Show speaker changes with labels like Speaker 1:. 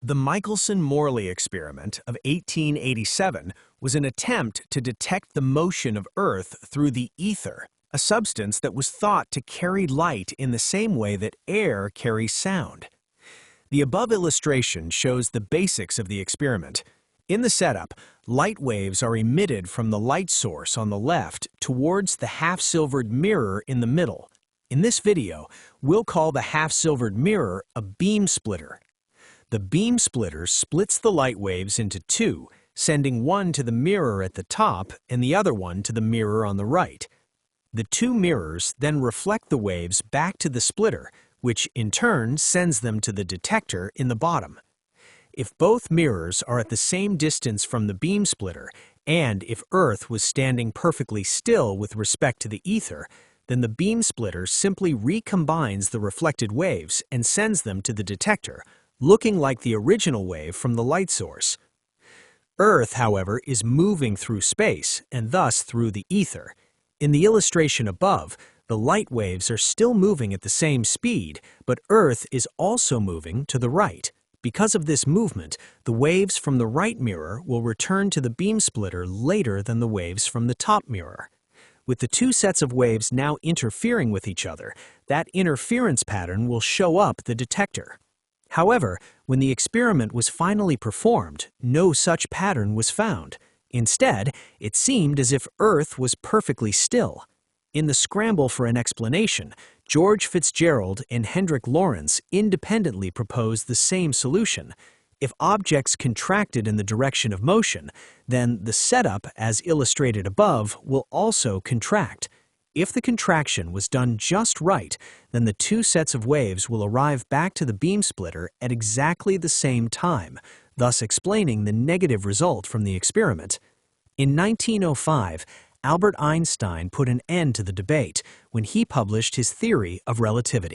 Speaker 1: The Michelson-Morley experiment of 1887 was an attempt to detect the motion of Earth through the ether, a substance that was thought to carry light in the same way that air carries sound. The above illustration shows the basics of the experiment. In the setup, light waves are emitted from the light source on the left towards the half-silvered mirror in the middle. In this video, we'll call the half-silvered mirror a beam splitter. The beam splitter splits the light waves into two, sending one to the mirror at the top and the other one to the mirror on the right. The two mirrors then reflect the waves back to the splitter, which in turn sends them to the detector in the bottom. If both mirrors are at the same distance from the beam splitter, and if Earth was standing perfectly still with respect to the ether, then the beam splitter simply recombines the reflected waves and sends them to the detector, looking like the original wave from the light source. Earth, however, is moving through space, and thus through the ether. In the illustration above, the light waves are still moving at the same speed, but Earth is also moving to the right. Because of this movement, the waves from the right mirror will return to the beam splitter later than the waves from the top mirror. With the two sets of waves now interfering with each other, that interference pattern will show up the detector. However, when the experiment was finally performed, no such pattern was found. Instead, it seemed as if Earth was perfectly still. In the scramble for an explanation, George Fitzgerald and Hendrik Lorentz independently proposed the same solution. If objects contracted in the direction of motion, then the setup, as illustrated above, will also contract. If the contraction was done just right, then the two sets of waves will arrive back to the beam splitter at exactly the same time, thus explaining the negative result from the experiment. In 1905, Albert Einstein put an end to the debate when he published his theory of relativity.